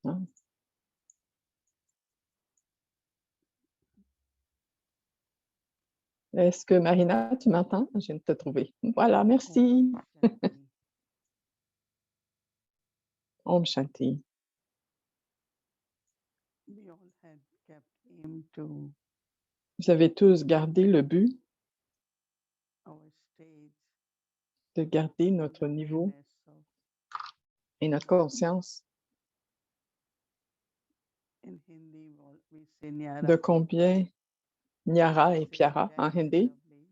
Ah. Est-ce que Marina, tu m'entends? Je viens de te trouver. Voilà, merci. Shanti. Om Shanti. We all had kept aim to Vous avez tous gardé le but our stage, de garder and notre niveau awareness of et notre conscience in Hindi we say de Nyara, combien Nyara et Pyara en hindi, lovely,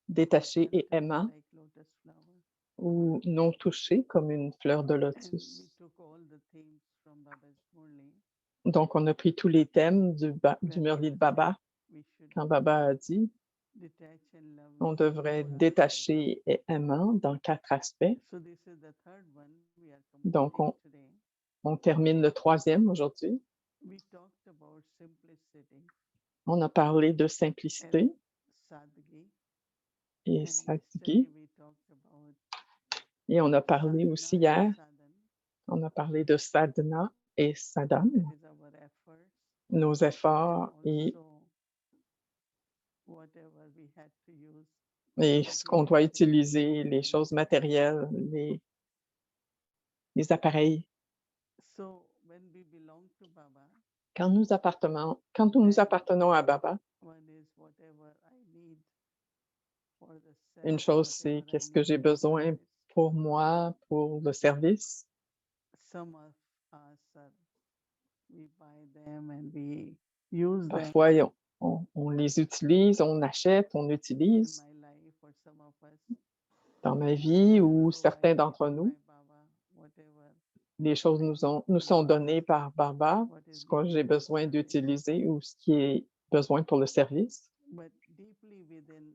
détaché et touch aimant like lotus flower. ou non touché comme une fleur de And we lotus. took all the themes from Baba's Murli. Donc, on a pris tous les thèmes du Murli de Baba We should quand Baba a dit detach and love. on devrait être détaché et aimant dans 4 aspects. So this is the third one we are Donc, completing today. on termine le 3e aujourd'hui. We talked about simplicity On a parlé de simplicité and sadhgi. et And sadhgi. yesterday we talked about Et on a parlé sadhana aussi and hier, sadhan. on a parlé de sadhana et sadhana, That is our efforts, nos and efforts et also whatever we had to use. ce qu'on doit utiliser, les choses matérielles, les appareils. So when we belong to Baba, Quand nous appartenons à Baba, one is whatever I need for the self, une chose, c'est whatever I qu'est-ce que need j'ai for besoin service. pour moi, pour le service. Some of us we buy them and we use them Parfois, on les utilise, on achète, on in utilise my life, or some of us dans ma vie ou certains provided d'entre by nous. Baba, whatever Les choses nous sont données par Baba, what is ce que j'ai needed for besoin service. d'utiliser ou ce qui est besoin pour le service. But deeply within,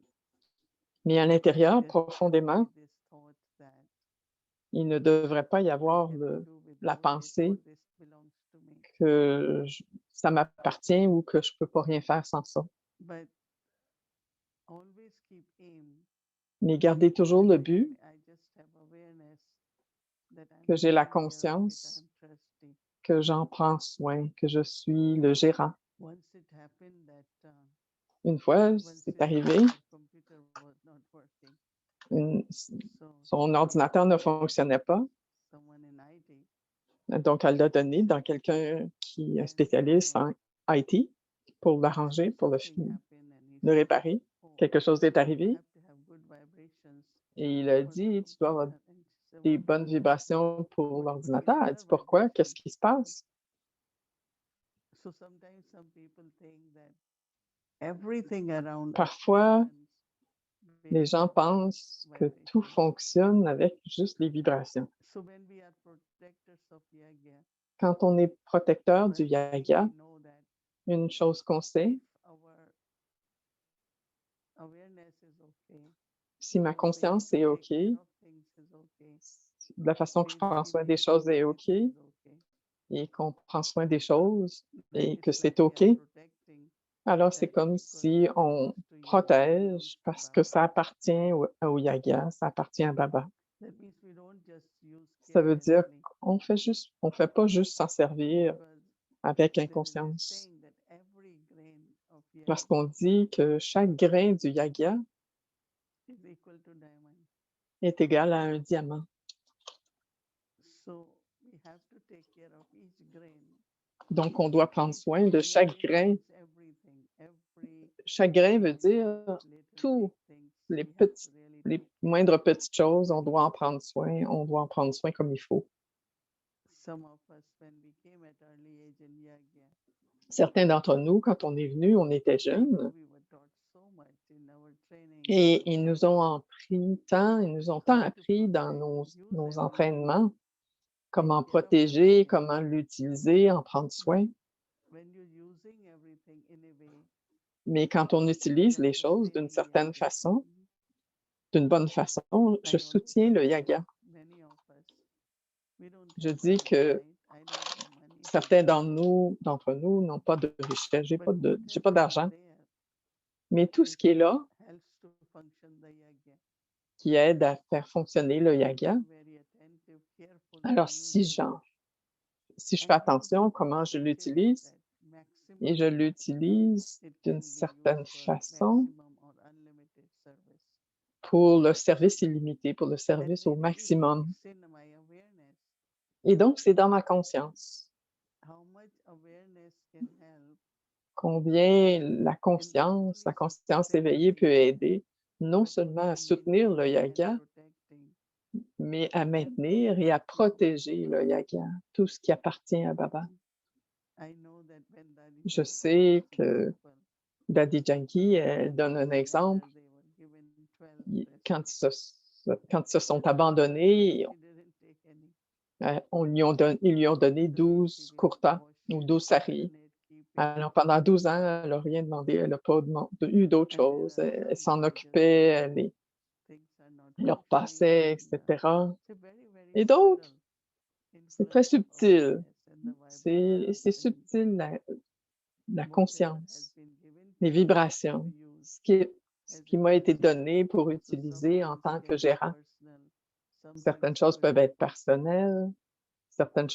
Mais à l'intérieur, there should profondément, be this thought that il ne devrait pas y I avoir cannot do la without it, pensée or this belongs to me. que ça m'appartient ou que je ne peux pas rien faire sans ça. But always keep aim. Mais garder toujours le but, I just have awareness that I'm que j'ai la taking care of it, conscience, I'm trusting. que j'en prends soin, que je suis le gérant. Once it happened that Une fois, once c'est his arrivé, computer was not working, so son ordinateur ne fonctionnait pas, someone in IT, donc elle l'a donné dans quelqu'un qui est spécialiste en IT pour l'arranger, pour something happened, and he le said, réparer. oh, Quelque chose est you arrivé have to have good vibrations et il a for the dit, tu dois avoir computer. And she said, des what bonnes happened? vibrations pour What could be l'ordinateur. Elle other dit, pourquoi? Qu'est-ce vibrations? qui se passe? So sometimes some people think that everything around us Parfois, functions les with gens pensent que tout vibrations. fonctionne avec juste les vibrations. So when we are protectors of Yagya, Quand on est protecteur one du thing Yaga, we know that une chose qu'on sait, our awareness is okay, si ma the way conscience to est take OK, care of things is okay, la façon que je prends soin des choses est OK, is okay, et qu'on prend soin des choses then et que it's like c'est we OK, are protecting alors c'est that comme because si it on belongs to you, protège parce que Baba. ça appartient au Yaga, ça appartient à Baba. That means we don't just use Ça veut dire carelessly, on fait pas juste s'en servir because avec there is a inconscience. saying that every grain of Parce Yagya qu'on dit que chaque grain du Yaga is equal to diamond. est égal à un diamant. So we have to take care of each grain. Donc, on doit prendre soin de chaque grain. Means everything, every Chaque grain veut dire little tous big things les we have to really les take care. moindres petites choses, on doit en prendre soin, on doit en prendre soin comme il faut. Some of us, when we came at early age in Yagya, Certains d'entre nous, quand on est venus, on était jeunes we were taught so much in our training et ils nous ont tant appris dans nos entraînements, comment protéger, comment l'utiliser, en prendre soin. when you're using everything in a way, Mais quand on utilise les choses d'une certaine façon, d'une bonne façon, je soutiens le Yaga. many of us, we don't Je have dis money, que right? I don't have money. certains d'entre nous n'ont pas de richesse, j'ai pas d'argent, mais tout ce qui est là, helps to function the Yagya. qui aide à faire fonctionner le Yaga. Very attentive, careful to Alors, use it. si je fais attention comment je l'utilise, et je l'utilise d'une certaine façon pour le service illimité, pour le service au maximum. Et donc, c'est dans ma conscience. Combien la conscience éveillée peut aider non seulement à soutenir le yoga, mais à maintenir et à protéger le yoga, tout ce qui appartient à Baba. Je sais que Dadi Janki, elle donne un exemple. Quand ils se sont abandonnés, ils lui ont donné 12 kurtas ou 12 saris. Alors, pendant 12 ans, elle n'a rien demandé, elle n'a pas eu d'autre chose. Elle s'en occupait, elle leur passait, etc. Et d'autres, c'est très subtil. C'est subtil, la conscience, les vibrations, ce qui m'a été donné pour utiliser en tant que gérant. Certaines choses peuvent être personnelles, certaines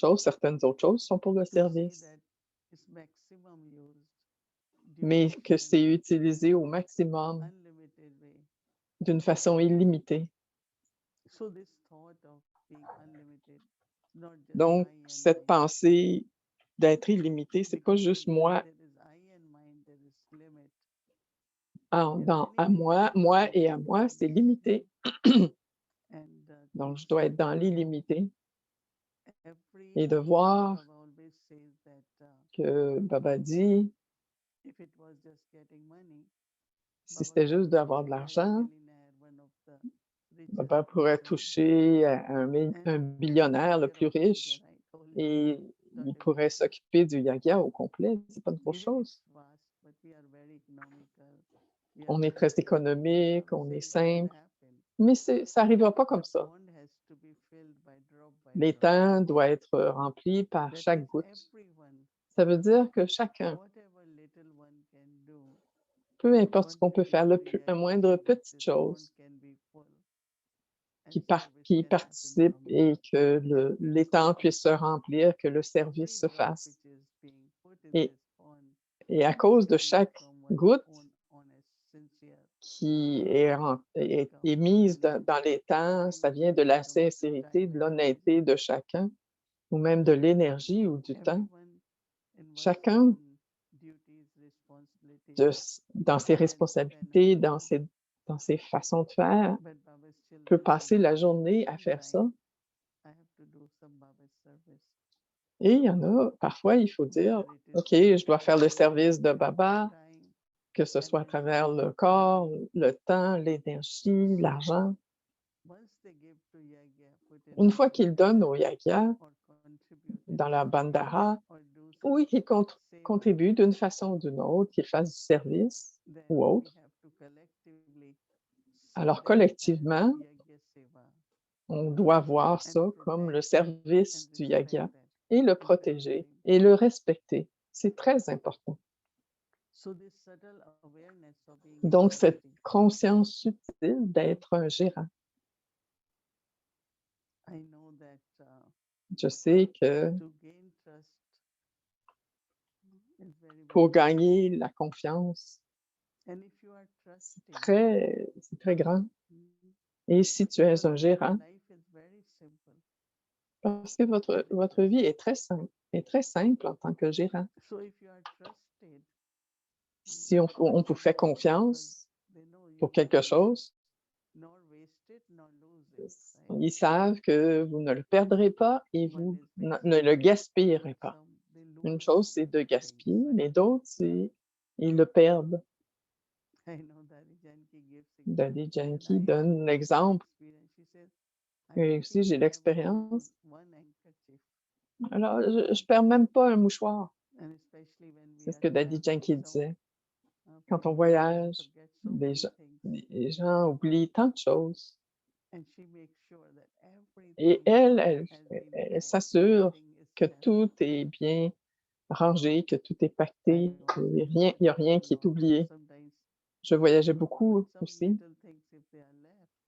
autres choses sont pour le service. Mais que c'est utilisé au maximum, d'une façon illimitée. Donc, cette pensée d'être illimité, c'est pas juste moi, moi et à moi, c'est limité. Donc, je dois être dans l'illimité et de voir que Baba dit, si c'était juste d'avoir de l'argent, Baba pourrait toucher un billionnaire le plus riche et il pourrait s'occuper du yoga au complet. C'est pas une grosse chose. On est très économique, on est simple, mais ça n'arrivera pas comme ça. L'étang doit être rempli par chaque goutte. Ça veut dire que chacun, peu importe ce qu'on peut faire, la moindre petite chose qui participe et que l'étang puisse se remplir, que le service se fasse. Et à cause de chaque goutte qui est mise dans l'étang, ça vient de la sincérité, de l'honnêteté de chacun, ou même de l'énergie ou du temps. Chacun, dans ses responsabilités, dans ses façons de faire, peut passer la journée à faire ça. Et il y en a, parfois, il faut dire, OK, je dois faire le service de Baba, que ce soit à travers le corps, le temps, l'énergie, l'argent. Une fois qu'ils donnent au yaga, dans la bandhara, oui, qu'ils contribuent d'une façon ou d'une autre, qu'ils fassent du service ou autre. Alors, collectivement, on doit voir ça comme le service du yaga et le protéger et le respecter. C'est très important. Donc, cette conscience subtile d'être un gérant. Je sais que pour gagner la confiance, c'est très grand. Et si tu es un gérant, parce que votre vie est très simple en tant que gérant. Si on vous fait confiance pour quelque chose, ils savent que vous ne le perdrez pas et vous ne le gaspillerez pas. Une chose, c'est de gaspiller, mais d'autres, c'est ils le perdent. Dadi Janki donne l'exemple. Et aussi, j'ai l'expérience. Alors, je ne perds même pas un mouchoir. C'est ce que Dadi Janki disait. Quand on voyage, les gens oublient tant de choses. Et elle s'assure que tout est bien rangé, que tout est pacté, qu'il n'y a rien qui est oublié. Je voyageais beaucoup aussi.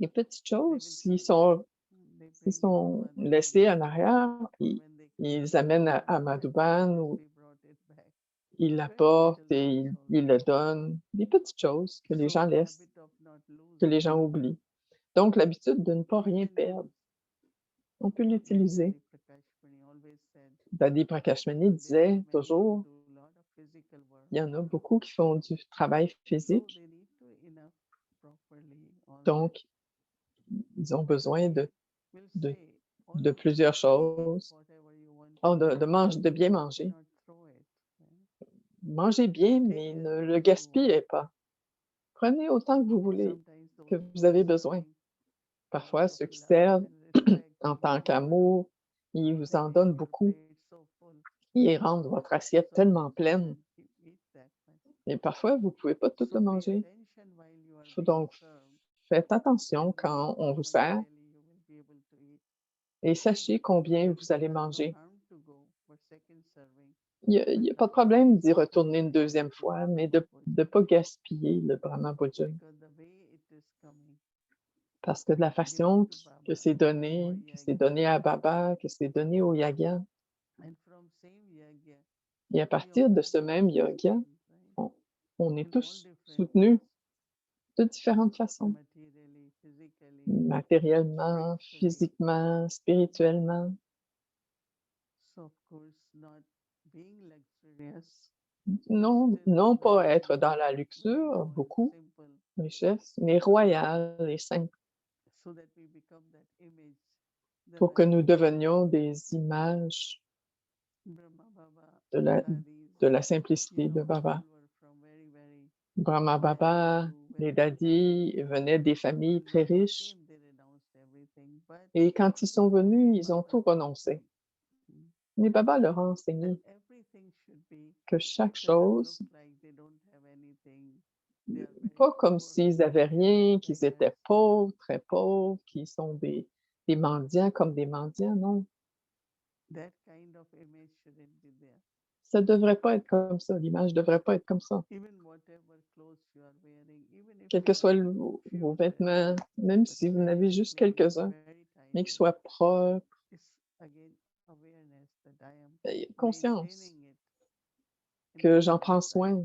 Les petites choses, s'ils sont laissés en arrière, ils amènent à Madhouban ou ils l'apportent et ils le donnent. Des petites choses que les gens laissent, que les gens oublient. Donc l'habitude de ne pas rien perdre, on peut l'utiliser. Dadi Prakashmani disait toujours, il y en a beaucoup qui font du travail physique, donc ils ont besoin de plusieurs choses. Oh, de bien manger. Mangez bien, mais ne le gaspillez pas. Prenez autant que vous voulez, que vous avez besoin. Parfois, ceux qui servent en tant qu'amour, ils vous en donnent beaucoup. Ils rendent votre assiette tellement pleine. Et parfois, vous ne pouvez pas tout le manger. Donc, faites attention quand on vous sert et sachez combien vous allez manger. Il y a pas de problème d'y retourner une deuxième fois, mais de ne pas gaspiller le Brahma Bhojan. Parce que de la façon que c'est donné à Baba, que c'est donné au Yagya, et à partir de ce même Yagya, on est tous soutenus de différentes façons, matériellement, physiquement, spirituellement. Non pas être dans la luxure, beaucoup, richesse, mais royale et simple, pour que nous devenions des images de la simplicité de Baba. Brahma Baba, les dadis venaient des familles très riches et quand ils sont venus, ils ont tout renoncé. Mais Baba leur a enseigné que chaque chose, pas comme s'ils n'avaient rien, qu'ils étaient pauvres, très pauvres, qu'ils sont des mendiants comme des mendiants, non. Ça ne devrait pas être comme ça, l'image ne devrait pas être comme ça. Quels que soient vos vêtements, même si vous n'avez juste quelques-uns, mais qu'ils soient propres, conscience que j'en prends soin,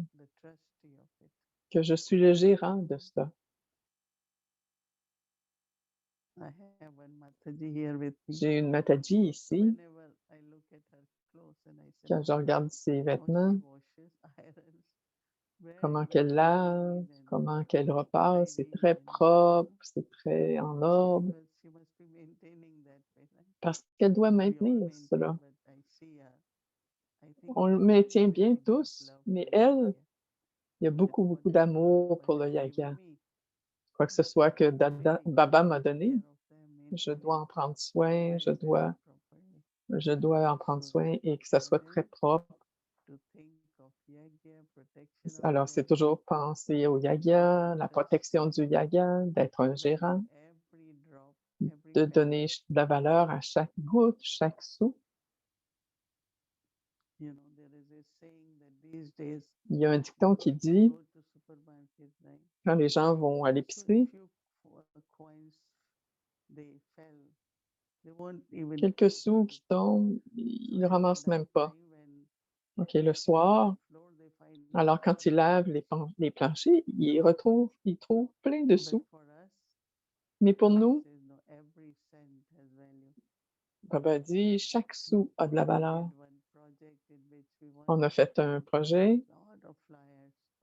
que je suis le gérant de ça. J'ai une Mataji ici. Quand je regarde ses vêtements, comment qu'elle lave, comment qu'elle repasse, c'est très propre, c'est très en ordre, parce qu'elle doit maintenir cela. On le maintient bien tous, mais elle, il y a beaucoup, beaucoup d'amour pour le Yagya. Quoi que ce soit que Baba m'a donné, je dois en prendre soin, je dois en prendre soin et que ça soit très propre. Alors, c'est toujours penser au Yagya, la protection du Yagya, d'être un gérant, de donner de la valeur à chaque goutte, chaque sou. Il y a un dicton qui dit, quand les gens vont à l'épicerie, quelques sous qui tombent, ils ne ramassent même pas. OK, le soir, alors quand ils lavent les planchers, ils trouvent plein de sous. Mais pour nous, Baba dit, chaque sou a de la valeur. On a fait un projet,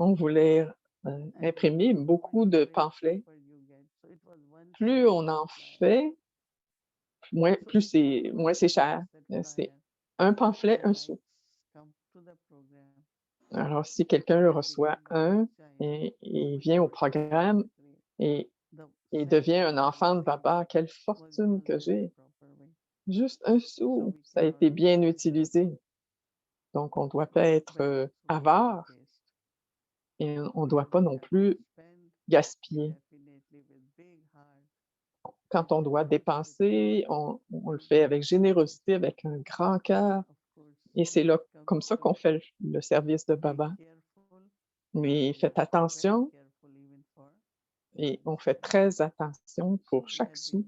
on voulait imprimer beaucoup de pamphlets. Plus on en fait, moins c'est cher. C'est un pamphlet, un sou. Alors, si quelqu'un le reçoit et vient au programme et devient un enfant de Baba, quelle fortune que j'ai! Juste un sou, ça a été bien utilisé. Donc, on ne doit pas être avare et on ne doit pas non plus gaspiller. Quand on doit dépenser, on le fait avec générosité, avec un grand cœur et c'est là comme ça qu'on fait le service de Baba. Mais faites attention et on fait très attention pour chaque sou.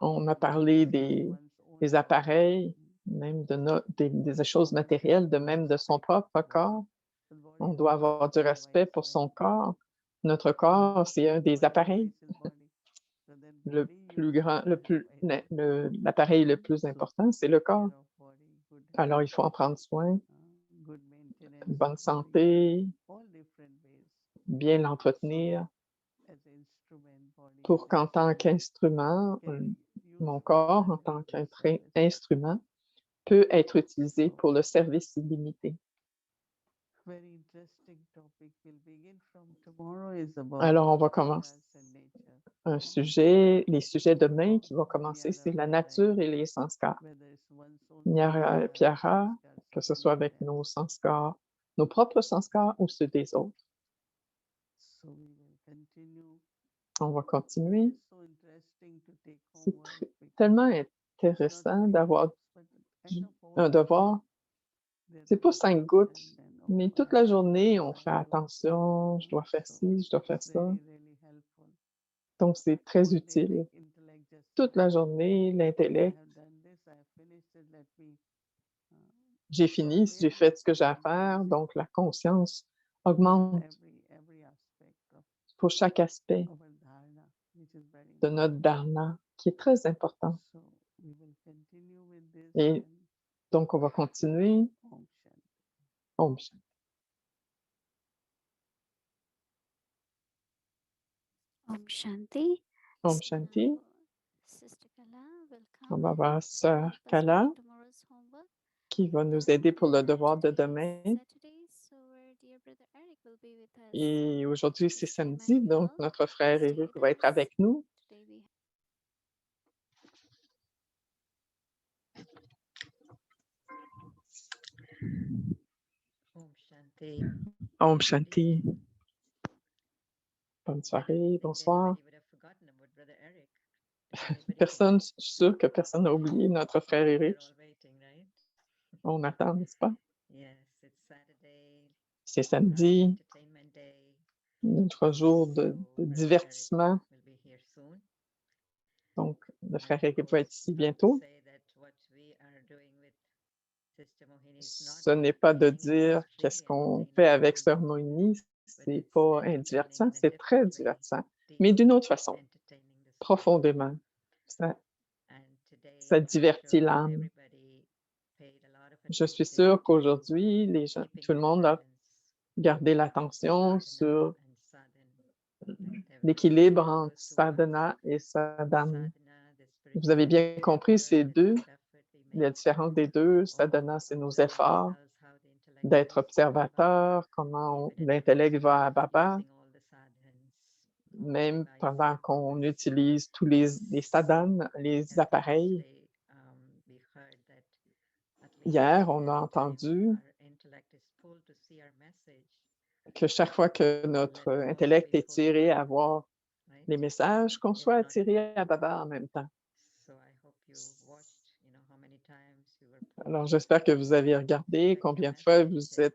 On a parlé des appareils, même des choses matérielles, de même de son propre corps. On doit avoir du respect pour son corps. Notre corps, c'est un des appareils. Le plus grand, l'appareil le plus important, c'est le corps. Alors, il faut en prendre soin, bonne santé, bien l'entretenir, pour qu'en tant qu'instrument, mon corps, en tant qu'instrument, peut être utilisé pour le service illimité. Alors, on va commencer les sujets demain qui vont commencer, c'est la nature et les sanskars. Nyara et Piara, que ce soit avec nos sanskars, nos propres sanskars ou ceux des autres. On va continuer. C'est tellement intéressant d'avoir un devoir. C'est pas 5 gouttes, mais toute la journée, on fait attention, je dois faire ci, je dois faire ça. Donc, c'est très utile. Toute la journée, l'intellect. J'ai fini, j'ai fait ce que j'ai à faire, donc la conscience augmente pour chaque aspect de notre dharna, qui est très important. Et donc, on va continuer. Om Shanti. Om Shanti. Om Shanti. Sister Kala, On welcome. va voir Sœur Kala Tomorrow's homework. qui va nous aider pour le devoir de demain. Saturday, so our dear brother Eric will be with us. Et aujourd'hui, c'est samedi, donc notre frère Eric va être avec nous. Today we Om Shanti. Om Shanti. Bonne soirée, bonsoir. Everybody would have forgotten about Brother Eric. Anybody Personne, forgot? je suis sûre que personne n'a oublié notre frère We're Eric. all waiting, right? On attend, n'est-ce pas? Yes, it's Saturday, C'est samedi, entertainment day. notre jour de So Brother Eric divertissement. will be here soon. Donc, le And frère of Eric va course, être ici not to bientôt. say that what we are doing with Sister Mohini is not Ce n'est pas de entertaining, dire it's qu'est-ce extremely qu'on entertaining. fait avec Sœur Moïni, c'est pas divertissant, c'est très divertissant, mais d'une autre façon, Entertaining the spirit. profondément. Ça And ça today, I'm divertit sure l'âme. everybody paid a lot of Je suis attention sûre to qu'aujourd'hui, les gens, keeping tout le the monde a balance gardé between l'attention sadhana sur and sadhan. Everybody l'équilibre knows entre those two sadhana words. et sadhana. Sadhana, the Vous avez bien spiritual compris ces effort deux, that we la make, différence des deux. or Sadhana, c'est nos observing efforts ourselves, how the intellect d'être goes to Baba, observateur, comment even at l'intellect va à using Baba, all the sadhans, all même devices, pendant qu'on utilise tous les sadhanas, les and appareils. previously, we heard that at least Hier, on a every time entendu our intellect is pulled to see our message, que chaque fois que notre let us also intellect be est pulled to tiré à Baba, voir right? les messages, qu'on If soit not attiré à both. Baba en même temps. So I hope you watched, how many times you were pulled Alors, to j'espère que vous avez regardé check your combien de fois message,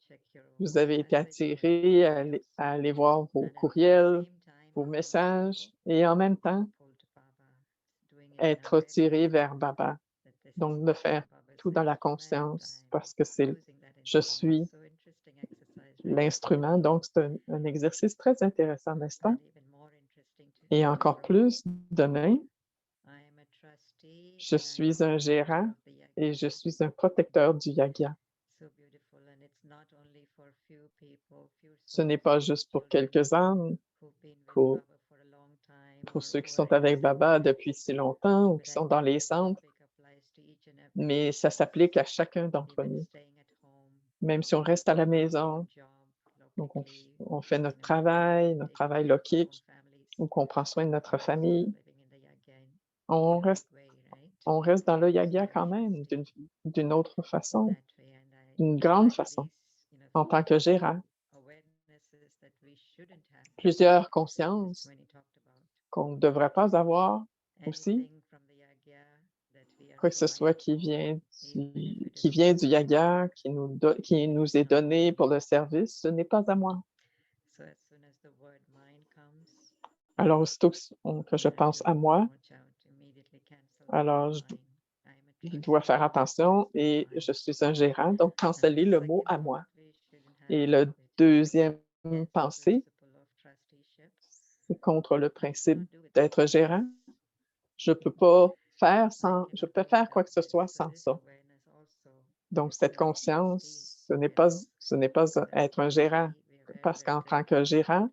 check your vous avez été message or attiré emails, à aller voir vos and at the courriels, same time vos also messages, et en même temps, pulled to Baba, doing it in être awareness tiré vers Baba. that this is Donc, de faire Baba's tout dans la instrument, conscience, I'm parce que using that je instrument. suis So interesting exercise, right? l'instrument. Donc, c'est un exercice très intéressant, n'est-ce pas? And even more interesting Et today, encore tomorrow, plus, demain, I am a trustee je and I am suis a un protector gérant of the et yajna. je suis un protecteur du yagya. So beautiful, and it's not only for few people, few Ce n'est souls, pas few juste pour children quelques âmes, who've been with pour, Baba for a long time pour or ceux qui who are sont in avec the Baba center. depuis si longtemps ou But qui I sont dans think les the centres, topic applies to each and every mais one ça of us, s'applique à chacun d'entre even nous. staying at home, Même si on reste à la doing maison, job donc locally, on fait notre taking travail care of our own logique, families, ou qu'on prend soin de notre still famille, living in the yajna on in a reste, big way, right? on reste dans le So yagya I'm quand même, trusting d'une autre façon, that way, and d'une I grande find façon, these, en tant que gérant. awarenesses that we shouldn't have, Plusieurs as consciences Sister Winnie talked about. qu'on ne devrait pas avoir aussi, Anything from the yajna that we are quoi que ce so soit qui mindful, vient even if it qui is vient for du us, yagya, qui nous est donné pour le service, ce n'est pas à moi. so as soon as the word mind comes, Alors, aussitôt que je we have pense to à moi, watch out, immediately cancel the alors word mind dois faire attention et je suis un gérant, donc canceller le mot à moi. Et le deuxième pensée, c'est contre le principe d'être gérant. Je peux faire quoi que ce soit sans ça. Donc, cette conscience, ce n'est pas être un gérant, parce qu'en tant que gérant,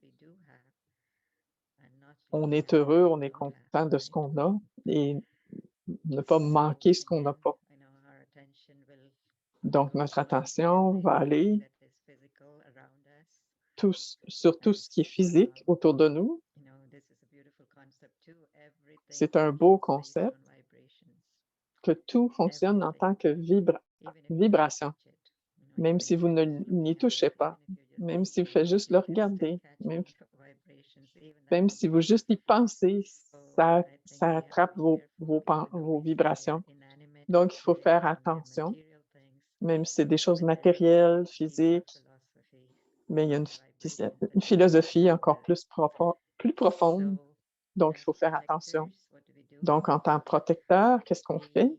on est heureux, on est content de ce qu'on a et ne pas manquer ce qu'on n'a pas. Donc, notre attention va aller sur tout ce qui est physique autour de nous. C'est un beau concept que tout fonctionne en tant que vibration, même si vous n'y touchez pas, même si vous faites juste le regarder, même si vous juste y pensez, ça attrape vos vibrations. Donc, il faut faire attention, même si c'est des choses matérielles, physiques, mais il y a une philosophie encore plus profonde, donc il faut faire attention. Donc, en tant que protecteur, qu'est-ce qu'on fait?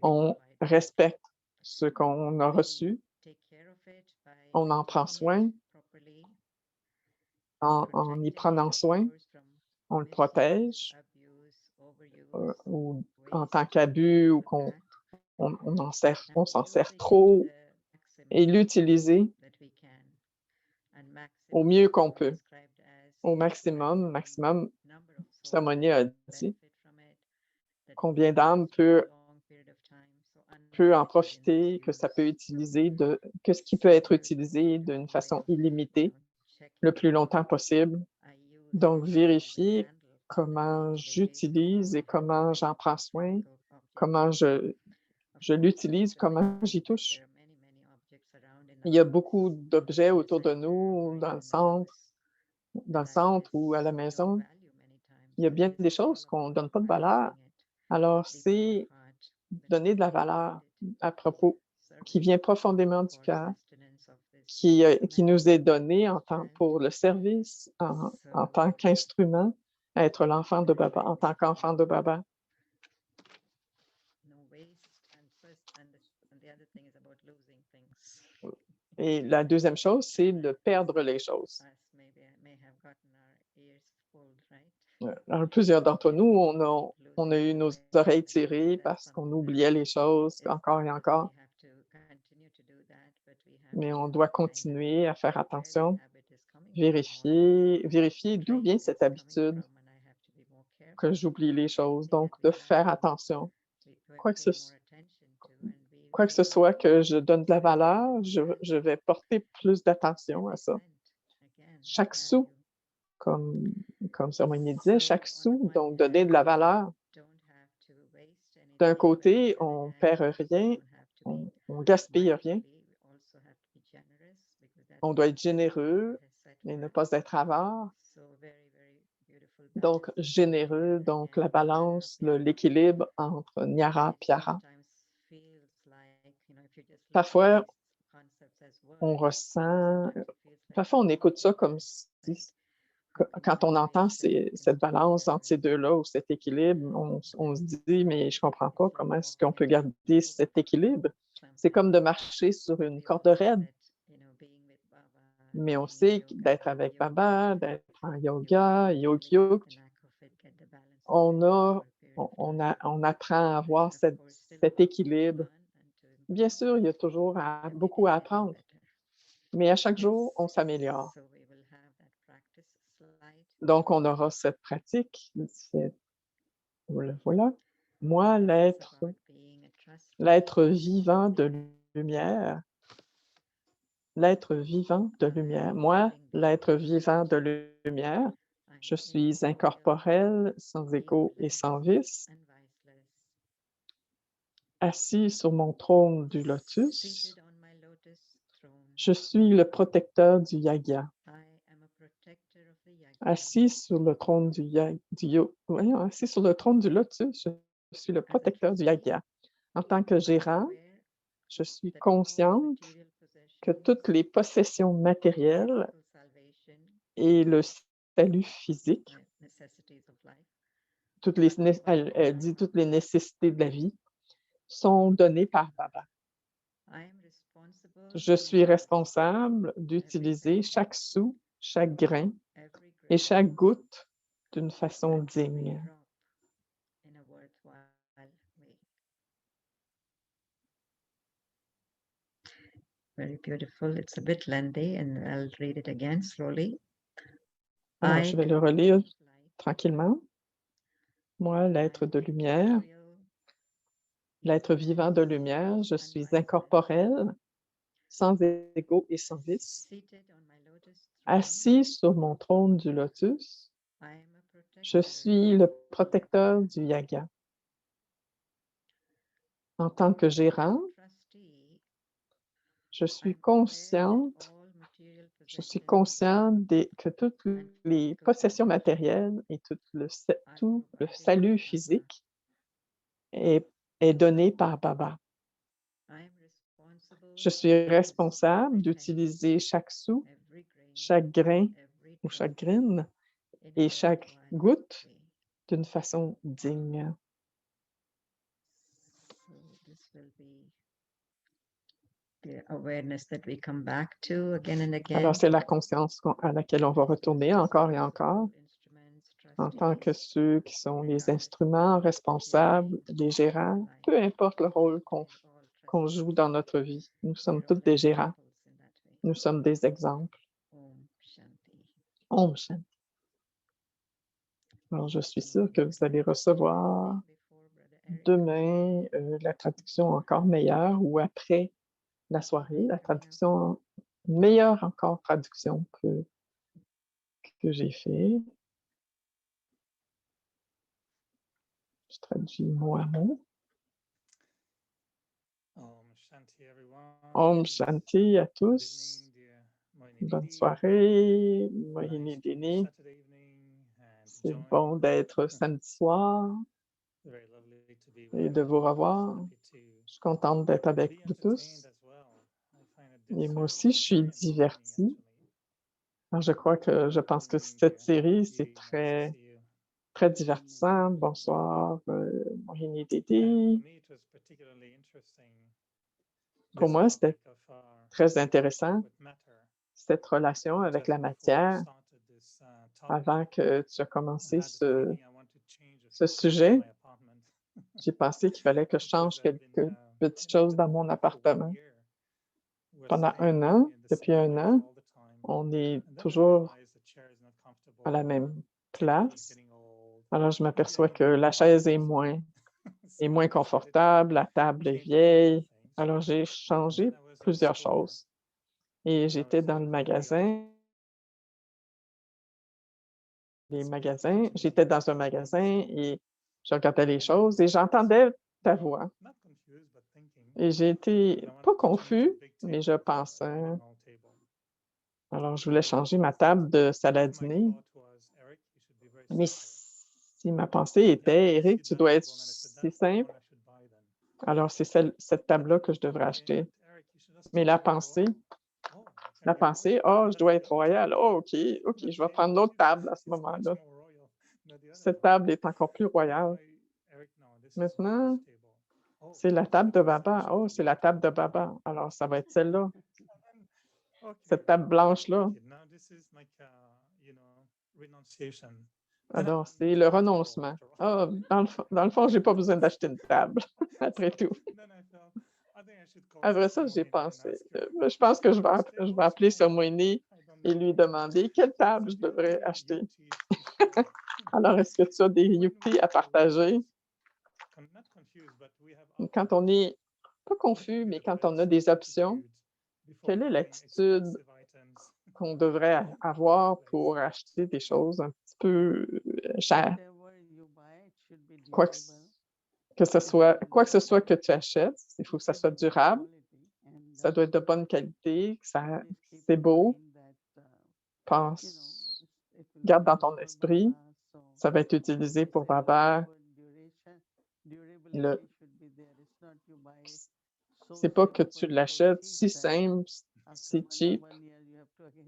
On respecte ce qu'on a reçu, on en prend soin, en y prenant soin, on le protège, ou en tant qu'abus ou qu'on s'en sert trop, et l'utiliser au mieux qu'on peut, au maximum. Salmonier a dit combien d'âmes peut en profiter, que ça peut utiliser, que ce qui peut être utilisé d'une façon illimitée le plus longtemps possible. Donc, vérifier comment j'utilise et comment j'en prends soin, comment je l'utilise, comment j'y touche. Il y a beaucoup d'objets autour de nous, dans le centre ou à la maison. Il y a bien des choses qu'on ne donne pas de valeur. Alors, c'est donner de la valeur à propos, qui vient profondément du cœur, qui nous est donné pour le service, en tant qu'instrument, à être l'enfant de Baba, en tant qu'enfant de Baba. Et la deuxième chose, c'est de perdre les choses. Alors, plusieurs d'entre nous, on a eu nos oreilles tirées parce qu'on oubliait les choses encore et encore. Mais on doit continuer à faire attention, vérifier d'où vient cette habitude que j'oublie les choses. Donc, de faire attention. Quoi que ce soit que je donne de la valeur, je vais porter plus d'attention à ça. Chaque sou, comme Salmonier disait, chaque sou, donc donner de la valeur. D'un côté, on ne perd rien, on ne gaspille rien. On doit être généreux et ne pas être avare. Donc, généreux, donc la balance, l'équilibre entre Nyara et Pyara. Parfois, on ressent, parfois on écoute ça comme si, quand on entend cette balance entre ces deux-là ou cet équilibre, on se dit, mais je ne comprends pas comment est-ce qu'on peut garder cet équilibre. C'est comme de marcher sur une corde raide. Mais on sait d'être avec Baba, d'être en yoga, yogyuk, on apprend à avoir cet équilibre. Bien sûr, il y a toujours beaucoup à apprendre, mais à chaque jour, on s'améliore. Donc, on aura cette pratique. Voilà. Moi, l'être vivant de lumière, l'être vivant de lumière. Moi, l'être vivant de lumière, je suis incorporel, sans égo et sans vice, assis sur mon trône du lotus. Je suis le protecteur du yagya. Assis sur le trône assis sur le trône du lotus, je suis le protecteur du yagya. En tant que gérant, je suis consciente que toutes les possessions matérielles et le salut physique elle dit toutes les nécessités de la vie sont données par Baba. I am responsible Je to suis use responsable d'utiliser chaque sou, chaque grain every et grain chaque goutte d'une to façon actually digne. drop in a worthwhile way. Very beautiful. It's a bit lengthy, and I'll read it again slowly. Alors, I, je vais the le relire being of light, tranquillement. Moi, l'être de lumière, real, l'être vivant de lumière, je suis incorporel, sans ego et sans vice, seated on my lotus throne, assis sur mon trône du lotus. I am a Je protector suis le protecteur du yaga. En tant que gérant, trustee. je I'm suis aware that consciente, all material je suis possessions consciente que toutes les possessions matérielles et tout le salut physique est donné par Baba. I am responsible Je to suis use responsable every d'utiliser chaque sou, penny, every grain, chaque grain every ou drop chaque graine in a et chaque worthwhile goutte way. d'une façon digne. So this will be the awareness that we come back to again and again. Alors, c'est la conscience à laquelle on va retourner encore et encore en tant que ceux qui sont les instruments responsables, les gérants, peu importe le rôle qu'on joue dans notre vie. Nous sommes tous des gérants. Nous sommes des exemples. Om Shanti. Alors, je suis sûre que vous allez recevoir demain la traduction encore meilleure ou après la soirée, la traduction, meilleure encore traduction que j'ai fait. Je traduis mot à mot. Om Shanti à tous. Bonne soirée, Mohini Dini. C'est bon d'être samedi soir et de vous revoir. Je suis contente d'être avec vous tous. Et moi aussi, je suis divertie. Alors, je pense que cette série, c'est très, très divertissant. Bonsoir, Mohini Didi. Pour moi, c'était très intéressant, cette relation avec la matière, avant que tu aies commencé ce sujet. J'ai pensé qu'il fallait que je change quelques petites choses dans mon appartement. Pendant depuis un an, on est toujours à la même place. Alors, je m'aperçois que la chaise est moins confortable, la table est vieille. Alors, j'ai changé plusieurs choses. Et j'étais dans le magasin. J'étais dans un magasin et je regardais les choses et j'entendais ta voix. Et j'ai été pas confus, mais je pensais. Alors, je voulais changer ma table de salle à dîner. Mais si ma pensée était, Eric, tu dois être si simple, alors c'est cette table-là que je devrais acheter. Mais la pensée, oh, je dois être royal. Oh, OK, je vais prendre l'autre table à ce moment-là. Cette table est encore plus royale. Maintenant, c'est la table de Baba. Oh, c'est la table de Baba. Alors, ça va être celle-là. Cette table blanche-là. Alors, c'est le renoncement. Ah, dans le fond, je n'ai pas besoin d'acheter une table, après tout. Après ça, j'ai pensé, je pense que je vais appeler Somoini et lui demander quelle table je devrais acheter. Alors, est-ce que tu as des yukti à partager? Quand on n'est pas confus, mais quand on a des options, quelle est l'attitude qu'on devrait avoir pour acheter des choses un petit peu chères? Quoi que ce soit que tu achètes, il faut que ça soit durable, ça doit être de bonne qualité, c'est beau. Pense, garde dans ton esprit, ça va être utilisé pour Baba. C'est pas que tu l'achètes si simple, si cheap,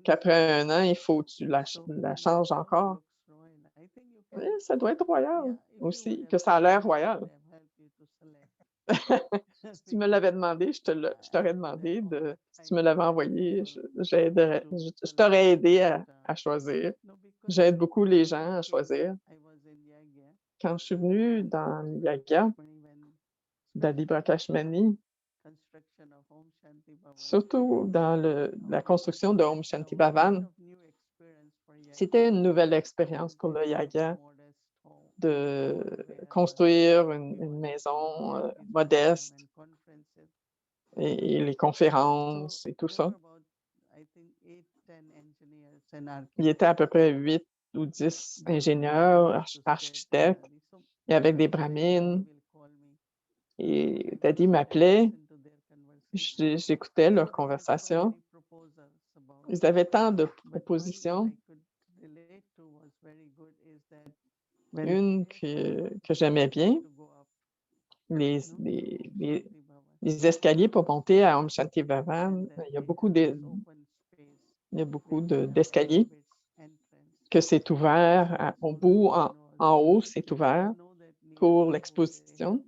qu'après un an, il faut que tu la changes encore. Ça doit être royal Yeah, if you would aussi, have que ça a l'air asked me, I royal. would have helped you to select. Si tu me l'avais demandé, je t'aurais demandé si tu me l'avais envoyé, je t'aurais aidé à choisir. J'aide beaucoup les gens à choisir. Quand je suis venue dans Yaga, Dadi Prakash Mani, surtout dans la construction de Om Shanti Bhavan, c'était une nouvelle expérience pour le Yaga de construire une maison modeste et les conférences et tout ça. Il y était à peu près 8 ou 10 ingénieurs, architectes, et avec des brahmines. Et Dadi m'appelait, j'écoutais leur conversation. Ils avaient tant de propositions. Une que j'aimais bien, les escaliers pour monter à Om Shanti Bhavan, il y a beaucoup d'escaliers, que c'est ouvert au bout, en haut, c'est ouvert pour l'exposition,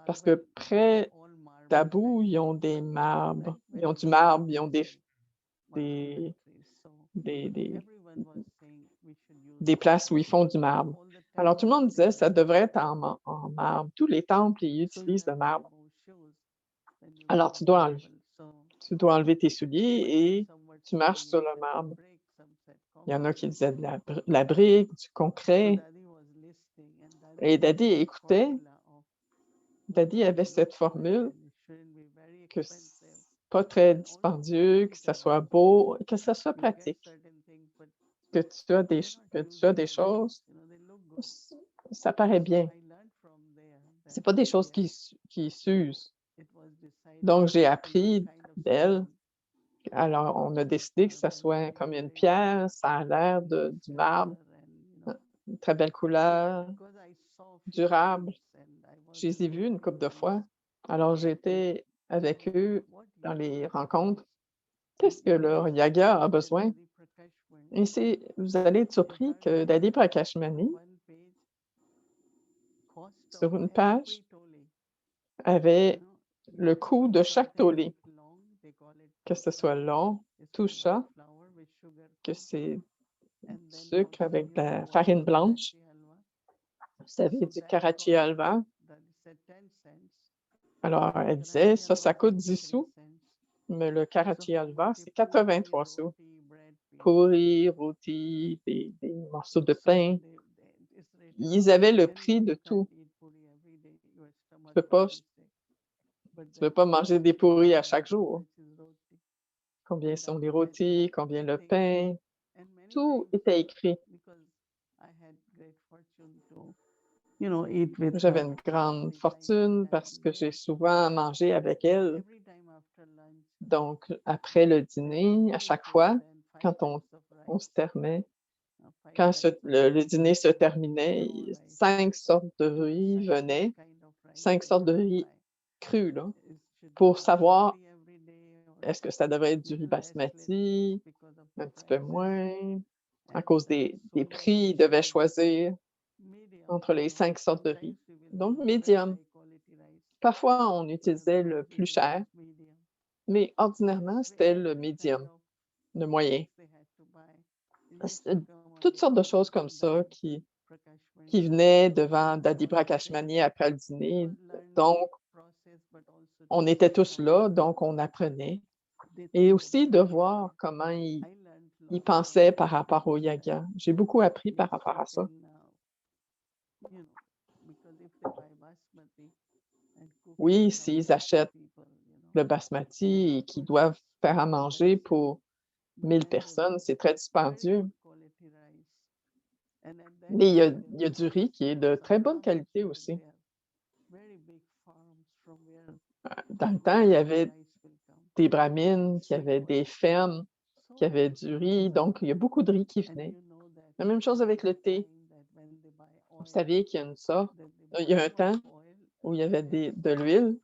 parce que près d'Abu, ils ont des marbres, ils ont du marbre, ils ont des places où ils font du marbre. Alors, tout le monde disait, ça devrait être en marbre. Tous les temples, ils utilisent le marbre. Alors, tu dois enlever tes souliers et tu marches sur le marbre. Il y en a qui disaient de la brique, du concret. Et Dadi écoutait. Dadi avait cette formule que c'est pas très dispendieux, que ça soit beau, que ça soit pratique. Que tu as des choses, ça paraît bien. C'est pas des choses qui s'usent. Donc, j'ai appris d'elle. Alors, on a décidé que ça soit comme une pierre, ça a l'air du marbre, une très belle couleur, durable. Je les ai vus une couple de fois. Alors, j'étais avec eux dans les rencontres. Qu'est-ce que leur yaga a besoin? Et vous allez être surpris que Dadi Prakash Mani, sur une page, avait le coût de chaque tollé, que ce soit long, toucha, que c'est du sucre avec de la farine blanche, vous savez, du karachi halva. Alors, elle disait, ça coûte 10 sous, mais le karachi halva, c'est 83 sous. Pourri, rôti, des morceaux de pain. Ils avaient le prix de tout. Tu peux pas manger des pourris à chaque jour. Combien sont les rôtis, combien le pain, tout était écrit. J'avais une grande fortune parce que j'ai souvent mangé avec elle. Donc, après le dîner, à chaque fois, quand on se terminait, quand le dîner se terminait, 5 sortes de riz venaient, 5 sortes de riz crus, là, pour savoir est-ce que ça devrait être du riz basmati, un petit peu moins. À cause des prix, ils devaient choisir entre les 5 sortes de riz. Donc, médium. Parfois, on utilisait le plus cher, mais ordinairement, c'était le médium, le moyen. Toutes sortes de choses comme ça qui venaient devant Dadi Prakash Mani après le dîner. Donc, on était tous là, donc on apprenait. Et aussi de voir comment ils pensaient par rapport au yaga. J'ai beaucoup appris par rapport à ça. Oui, s'ils achètent le basmati et qu'ils doivent faire à manger pour 1000 personnes, c'est très dispendieux. Mais il y a du riz qui est de très bonne qualité aussi. Dans le temps, il y avait des brahmines qui avaient des fermes, qui avaient du riz, donc il y a beaucoup de riz qui venait. La même chose avec le thé. Vous savez qu'il y a une sorte, il y a un temps où il y avait de l'huile.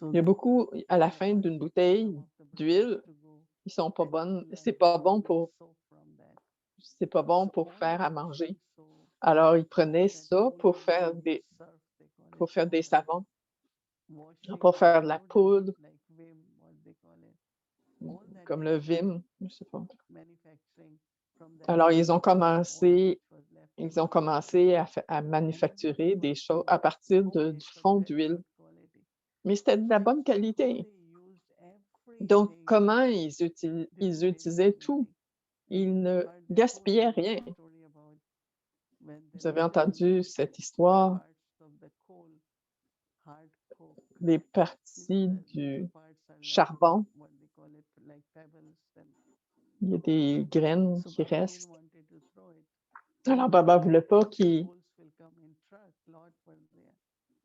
Il y a beaucoup, à la fin d'une bouteille d'huile, ils sont pas bonnes. C'est pas bon pour c'est pas bon pour faire à manger. Alors, ils prenaient ça pour faire des savons, pour faire de la poudre, comme le Vim, je sais pas. Alors, ils ont commencé à manufacturer des choses à partir du fond d'huile. Mais c'était de la bonne qualité. Donc, comment ils utilisaient tout? Ils ne gaspillaient rien. Vous avez entendu cette histoire des parties du charbon. Il y a des graines qui restent. Alors, Baba ne voulait pas qu'il...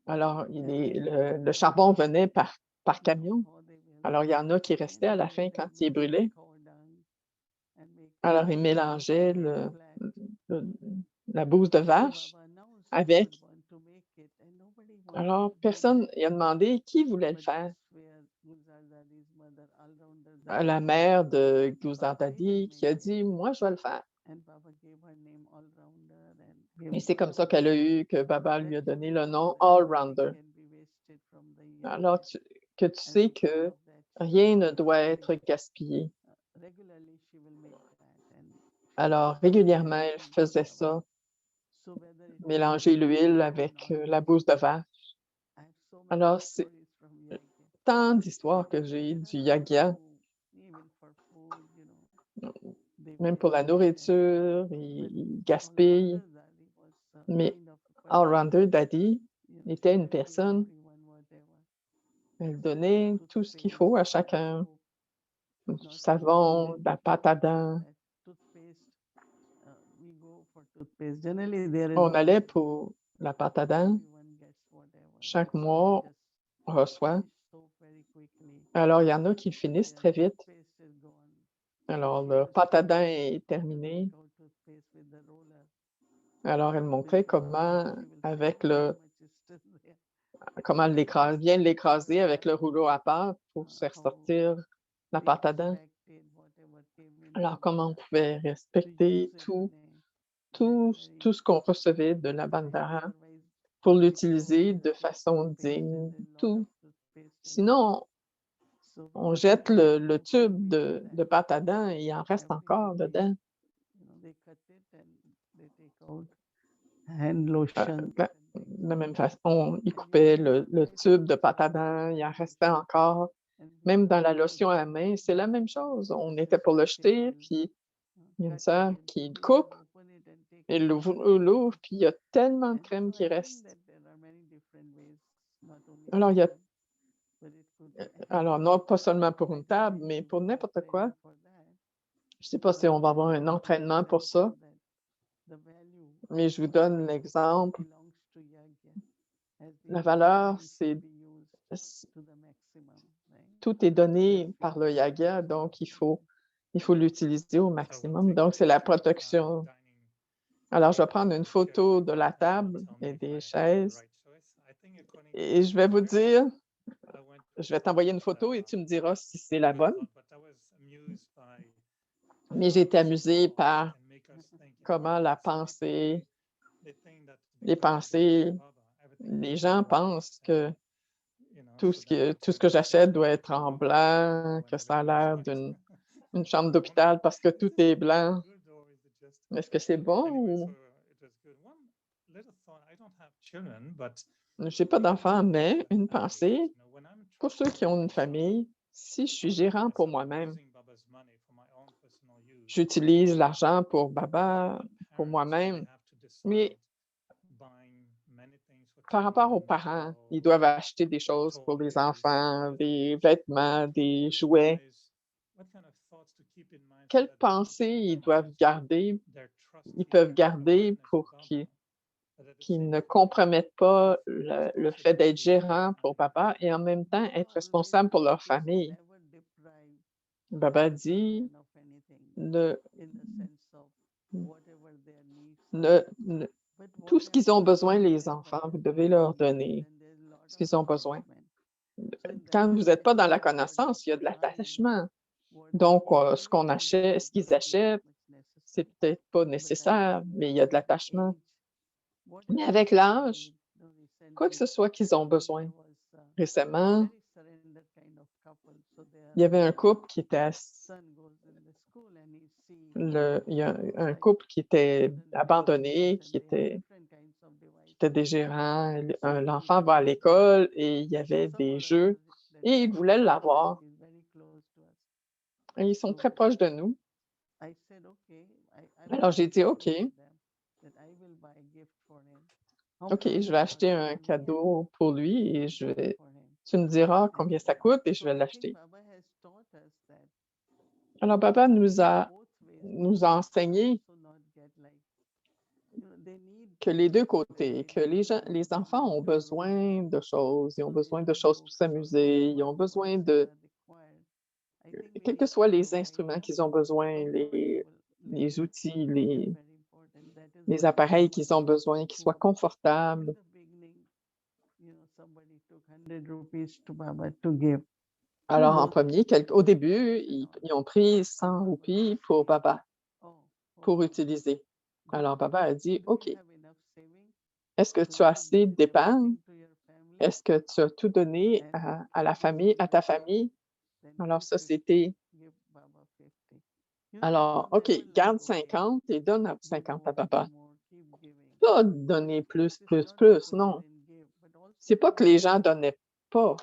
Alors, le charbon venait par camion. Alors, il y en a qui restaient à la fin quand il brûlait. Alors, il mélangeait la bouse de vache avec. Alors, personne, il a demandé qui voulait le faire. La mère de Gulzar Dadi qui a dit, moi, je vais le faire. Et c'est comme ça que Baba lui a donné le nom All-Rounder. Alors, que tu sais que rien ne doit être gaspillé. Alors, régulièrement, elle faisait ça, mélanger l'huile avec la bouse de vache. Alors, c'est tant d'histoires que j'ai du yagya, même pour la nourriture, ils gaspillent. Mais All-Rounder Daddy était une personne, elle donnait tout ce qu'il faut à chacun, du savon, de la pâte à dents. On allait pour la pâte à dents. Chaque mois, on reçoit. Alors, il y en a qui finissent très vite. Alors, le pâte à dents est terminé. Alors, elle montrait comment, comment bien l'écraser avec le rouleau à pâte pour faire sortir la pâte à dents. Alors, comment on pouvait respecter tout ce qu'on recevait de la bandara pour l'utiliser de façon digne, tout. Sinon, on jette le tube de pâte à dents et il en reste encore dedans. De la même façon, ils coupaient le tube de pâte à dents, il en restait encore. Même dans la lotion à la main, c'est la même chose. On était pour le jeter, puis il y a une sœur qui le coupe, et l'ouvre, puis il y a tellement de crème qui reste. Alors, non, pas seulement pour une table, mais pour n'importe quoi. Je ne sais pas si on va avoir un entraînement pour ça, mais je vous donne l'exemple. La valeur, tout est donné par le yagya, donc il faut l'utiliser au maximum. Donc, c'est la protection. Alors, je vais prendre une photo de la table et des chaises. Et je vais vous dire, je vais t'envoyer une photo et tu me diras si c'est la bonne. Mais j'ai été amusée par comment les gens pensent que tout ce que j'achète doit être en blanc, que ça a l'air d'une chambre d'hôpital parce que tout est blanc. Est-ce que c'est bon ou... Je n'ai pas d'enfants, mais une pensée, pour ceux qui ont une famille, si je suis gérant pour moi-même, j'utilise l'argent pour Baba, pour moi-même, mais par rapport aux parents, ils doivent acheter des choses pour les enfants, des vêtements, des jouets. Quelles pensées ils peuvent garder pour qu'ils ne compromettent pas le fait d'être gérant pour Baba et en même temps être responsable pour leur famille? Baba dit, tout ce qu'ils ont besoin, les enfants, vous devez leur donner ce qu'ils ont besoin. Quand vous n'êtes pas dans la connaissance, il y a de l'attachement. Donc, ce qu'ils achètent, c'est peut-être pas nécessaire, mais il y a de l'attachement. Mais avec l'âge, quoi que ce soit qu'ils ont besoin. Récemment, il y avait un couple qui était il y a un couple qui était abandonné, qui était des gérants. L'enfant va à l'école et il y avait des jeux et ils voulaient l'avoir. Et ils sont très proches de nous. Alors j'ai dit, OK, je vais acheter un cadeau pour lui et tu me diras combien ça coûte et je vais l'acheter. Alors, Baba nous a enseigné que les deux côtés, que les enfants ont besoin de choses, ils ont besoin de choses pour s'amuser, ils ont besoin de, quels que soient les instruments qu'ils ont besoin, les outils, les appareils qu'ils ont besoin, qu'ils soient confortables. Alors, en premier, au début, ils ont pris 100 roupies pour Baba, pour utiliser. Alors, Baba a dit, OK, est-ce que tu as assez d'épargne? Est-ce que tu as tout donné à la famille, à ta famille? Alors, ça, c'était... Alors, OK, garde 50 et donne 50 à Baba. Pas donner plus, non. C'est pas que les gens donnaient pas,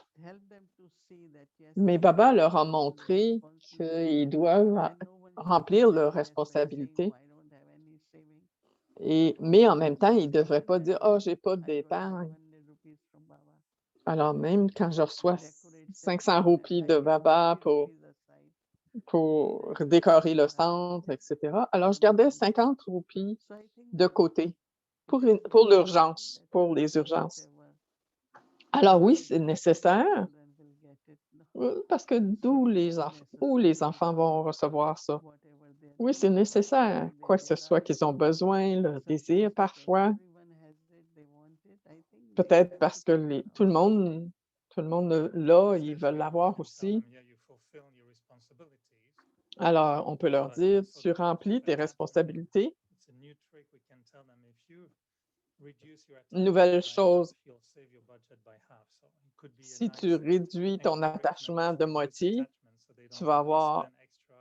mais Baba leur a montré qu'ils doivent remplir leurs responsabilités. Mais en même temps, ils ne devraient pas dire « Oh, j'ai pas d'épargne ». Alors même quand je reçois 500 roupies de Baba pour décorer le centre, etc., alors je gardais 50 roupies de côté pour l'urgence, pour les urgences. Alors oui, c'est nécessaire, parce que où les enfants vont recevoir ça? Oui, c'est nécessaire, quoi que ce soit qu'ils ont besoin, leur désir parfois. Peut-être parce que tout le monde l'a, ils veulent l'avoir aussi. Alors, on peut leur dire, tu remplis tes responsabilités. Une nouvelle chose, si tu réduis ton attachement de moitié, tu vas avoir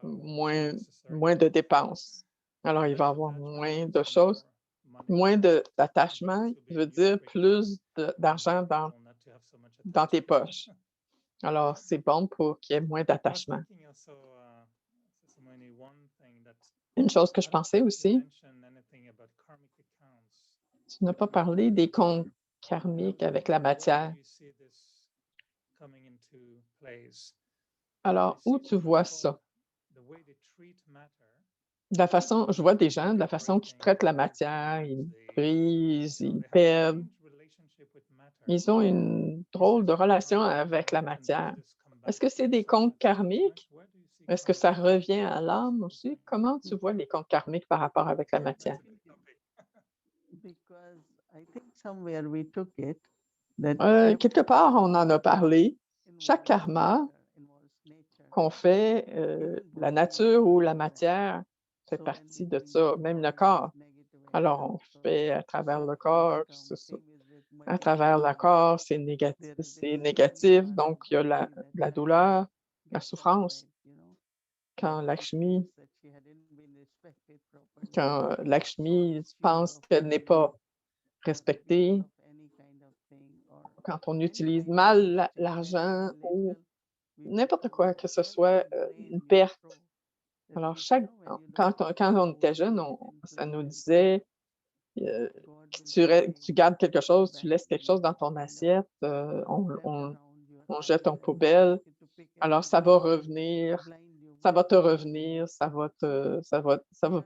moins de dépenses. Alors, il va y avoir moins de choses, moins d'attachement, veut dire plus d'argent dans tes poches. Alors, c'est bon pour qu'il y ait moins d'attachement. Une chose que je pensais aussi, tu n'as pas parlé des comptes karmiques avec la matière. Alors, où tu vois ça? Je vois des gens, de la façon qu'ils traitent la matière, ils brisent, ils perdent. Ils ont une drôle de relation avec la matière. Est-ce que c'est des comptes karmiques? Est-ce que ça revient à l'âme aussi? Comment tu vois les comptes karmiques par rapport avec la matière? Quelque part, on en a parlé. Chaque karma qu'on fait, la nature ou la matière fait partie de ça, même le corps. Alors, on fait à travers le corps, c'est ça. À travers le corps, c'est négatif, donc il y a la douleur, la souffrance. Quand Lakshmi pense qu'elle n'est pas respectée, quand on utilise mal l'argent ou n'importe quoi, que ce soit une perte. Alors, quand on était jeune, ça nous disait que tu gardes quelque chose, tu laisses quelque chose dans ton assiette, on jette en poubelle. Alors, ça va revenir, ça va te revenir, ça va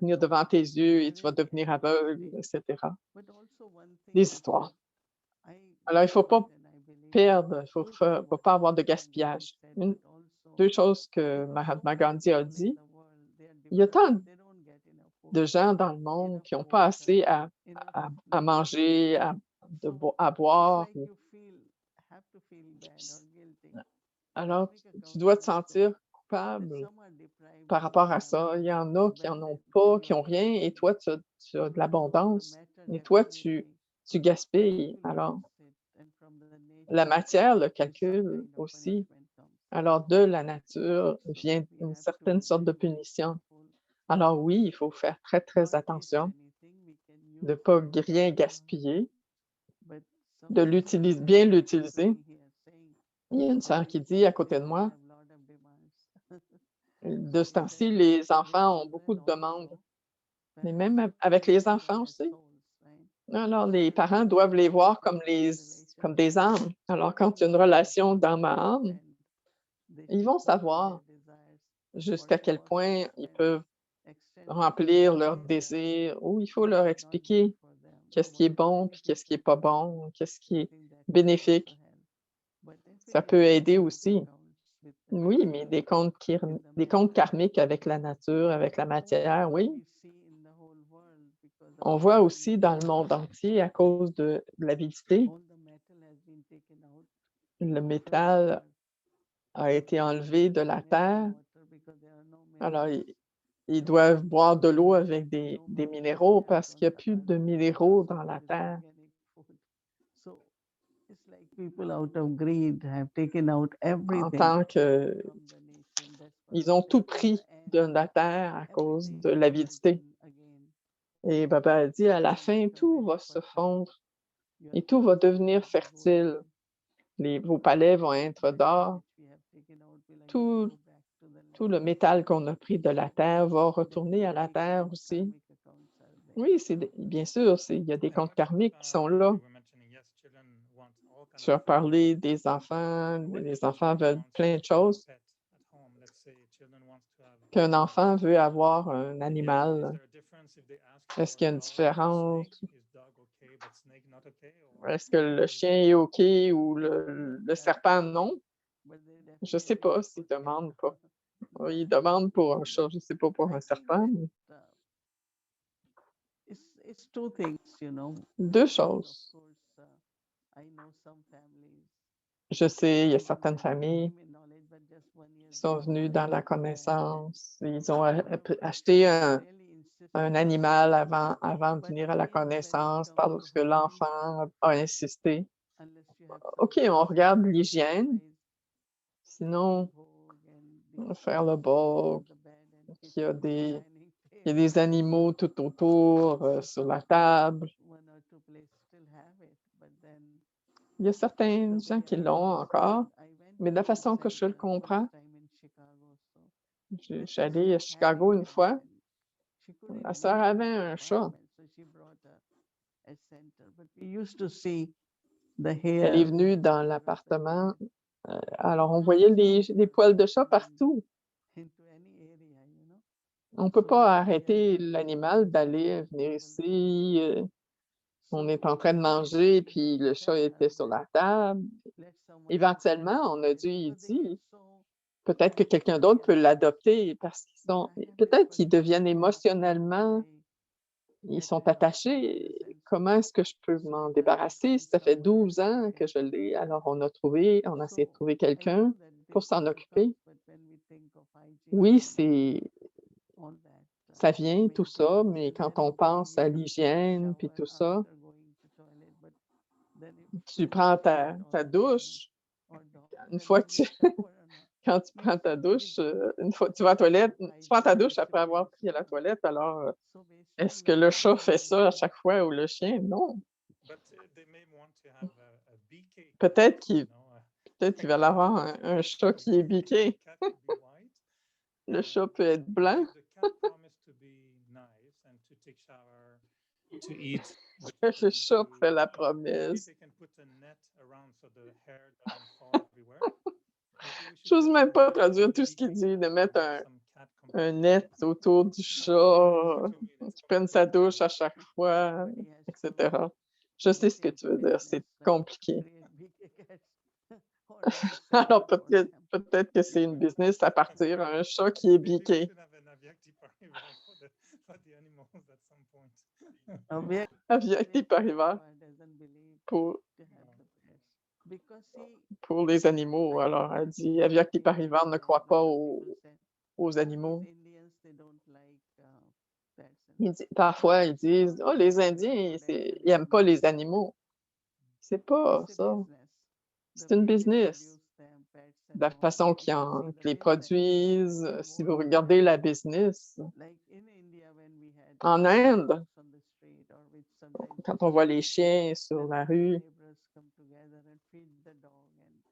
venir devant tes yeux et tu vas devenir aveugle, etc. Des histoires. Alors, il ne faut pas perdre, il ne faut pas avoir de gaspillage. Deux choses que Mahatma Gandhi a dit. Il y a tant de gens dans le monde qui n'ont pas assez à manger, à boire. Alors, tu dois te sentir coupable par rapport à ça. Il y en a qui en ont pas, qui ont rien, et toi, tu as de l'abondance. Et toi, tu gaspilles. Alors, la matière le calcule aussi. Alors, de la nature vient une certaine sorte de punition. Alors oui, il faut faire très, très attention de ne pas rien gaspiller, de bien l'utiliser. Il y a une sœur qui dit à côté de moi, de ce temps-ci, les enfants ont beaucoup de demandes, mais même avec les enfants aussi. Alors, les parents doivent les voir comme des âmes. Alors, quand il y a une relation d'âme à âme, ils vont savoir jusqu'à quel point ils peuvent remplir leurs désirs, ou il faut leur expliquer qu'est-ce qui est bon, puis qu'est-ce qui est pas bon, qu'est-ce qui est bénéfique. Ça peut aider aussi. Oui, mais des comptes karmiques avec la nature, avec la matière, oui. On voit aussi dans le monde entier, à cause de l'avidité, le métal a été enlevé de la terre. Alors, ils doivent boire de l'eau avec des minéraux parce qu'il n'y a plus de minéraux dans la terre. En tant que ils ont tout pris de la terre à cause de l'avidité. Et Baba a dit, à la fin, tout va se fondre et tout va devenir fertile. Vos palais vont être d'or. Tout le métal qu'on a pris de la terre va retourner à la terre aussi. Oui, bien sûr, il y a des comptes karmiques qui sont là. Tu as parlé des enfants, les enfants veulent plein de choses. Qu'un enfant veut avoir un animal, est-ce qu'il y a une différence? Est-ce que le chien est OK ou le serpent, non? Je ne sais pas s'ils ne demandent pas. Ils demandent pour un chat, je ne sais pas pour un serpent. Deux choses. Je sais, il y a certaines familles qui sont venues dans la connaissance. Ils ont acheté un animal avant de venir à la connaissance parce que l'enfant a insisté. OK, on regarde l'hygiène. Sinon, faire le bord, qu'il y a des animaux tout autour, sur la table. Il y a certains gens qui l'ont encore, mais de la façon que je le comprends, je suis allée à Chicago une fois, ma sœur avait un chat. Elle est venue dans l'appartement, alors on voyait des poils de chat partout. On ne peut pas arrêter l'animal d'aller venir ici. On est en train de manger, puis le chat était sur la table. Éventuellement, on a dû y dire, peut-être que quelqu'un d'autre peut l'adopter parce peut-être qu'ils deviennent émotionnellement, ils sont attachés. Comment est-ce que je peux m'en débarrasser? Ça fait 12 ans que je l'ai. Alors, on a essayé de trouver quelqu'un pour s'en occuper. Oui, ça vient, tout ça, mais quand on pense à l'hygiène puis tout ça, tu prends ta douche, une fois que quand tu prends ta douche, une fois tu vas à la toilette, tu prends ta douche après avoir pris à la toilette, alors, est-ce que le chat fait ça à chaque fois ou le chien? Non. Peut-être qu'il va avoir un chat qui est biqué. Le chat peut être blanc. Le chat fait la promesse. J'ose même pas traduire tout ce qu'il dit, de mettre un net autour du chat, qui prenne sa douche à chaque fois, etc. Je sais ce que tu veux dire, c'est compliqué. Alors peut-être que c'est une business à partir, un chat qui est biqué. Avyakti Parivar pour les animaux. Alors, elle dit, Avyakti Parivar ne croit pas aux animaux. Parfois, ils disent: «Oh, les Indiens, ils n'aiment pas les animaux». C'est pas ça. C'est une business. La façon qu'ils les produisent, si vous regardez la business, en Inde, quand on voit les chiens sur la rue,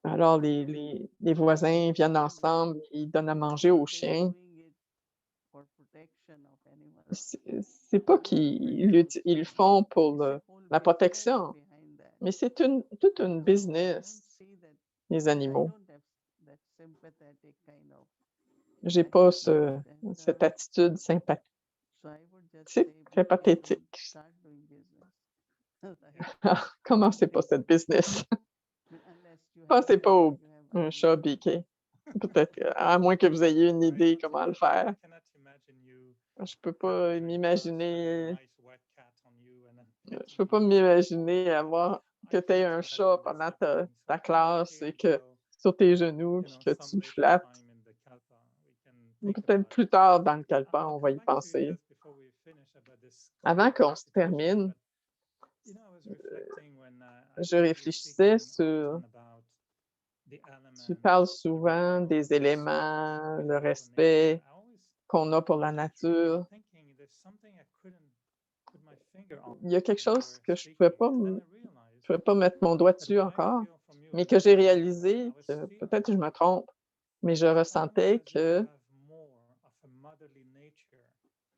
alors les voisins viennent ensemble, ils donnent à manger aux chiens. C'est pas ils le font pour la protection, mais c'est toute une business, les animaux. J'ai pas cette attitude sympathique. Sympathétique. Commencez pas cette business. Pensez pas un chat biquet. Peut-être, à moins que vous ayez une idée comment le faire. Je peux pas m'imaginer avoir que tu aies un chat pendant ta classe et que sur tes genoux puis que tu le flattes. Peut-être plus tard dans le kalpa, on va y penser. Avant qu'on se termine, je réfléchissais sur... Tu parles souvent des éléments, le respect qu'on a pour la nature. Il y a quelque chose que je ne pouvais pas mettre mon doigt dessus encore, mais que j'ai réalisé, que peut-être que je me trompe, mais je ressentais que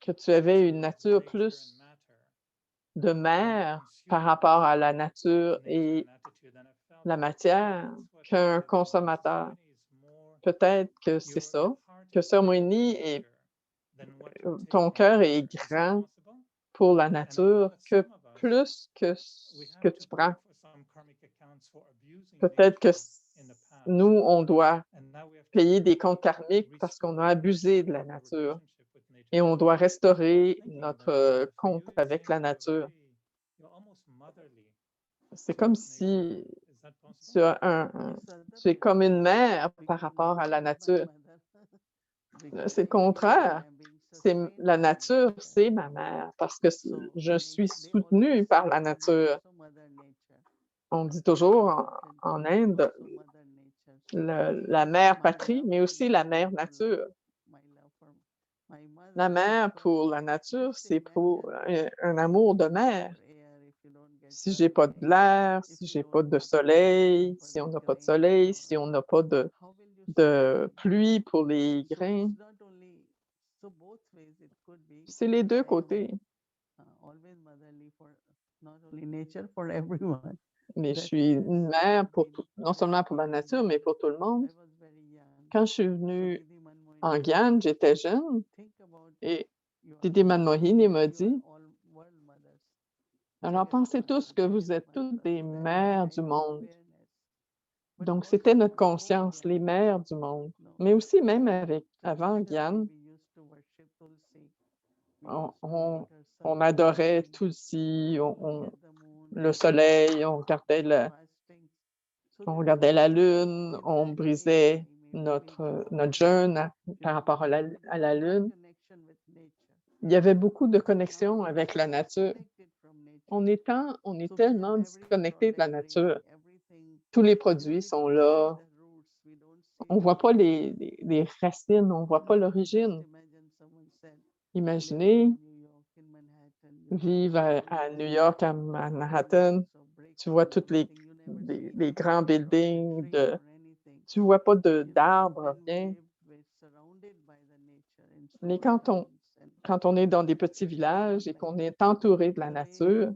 tu avais une nature plus de mère par rapport à la nature et la matière qu'un consommateur. Peut-être que c'est ça, que Sœur Moini, ton cœur est grand pour la nature que plus que ce que tu prends. Peut-être que nous, on doit payer des comptes karmiques parce qu'on a abusé de la nature et on doit restaurer notre compte avec la nature. C'est comme si tu es comme une mère par rapport à la nature. C'est le contraire. La nature, c'est ma mère parce que je suis soutenue par la nature. On dit toujours en Inde la mère patrie, mais aussi la mère nature. La mère pour la nature, c'est pour un amour de mère. Si j'ai pas de l'air, si j'ai pas de soleil, si on n'a pas de soleil, si on n'a pas de pluie pour les grains, c'est les deux côtés. Mais je suis une mère non seulement pour la nature, mais pour tout le monde. Quand je suis venue en Guyane, j'étais jeune et Didi Manmohine m'a dit, alors pensez tous que vous êtes toutes des mères du monde. Donc, c'était notre conscience, les mères du monde. Mais aussi, même avant Guyane, on adorait Tulsi, le soleil, on regardait la lune, on brisait notre jeûne par rapport à la lune. Il y avait beaucoup de connexions avec la nature. On est tellement disconnecté de la nature. Tous les produits sont là. On ne voit pas les racines, on ne voit pas l'origine. Imaginez vivre à New York, à Manhattan, tu vois tous les grands buildings, tu ne vois pas d'arbres, rien. Mais quand on est dans des petits villages et qu'on est entouré de la nature,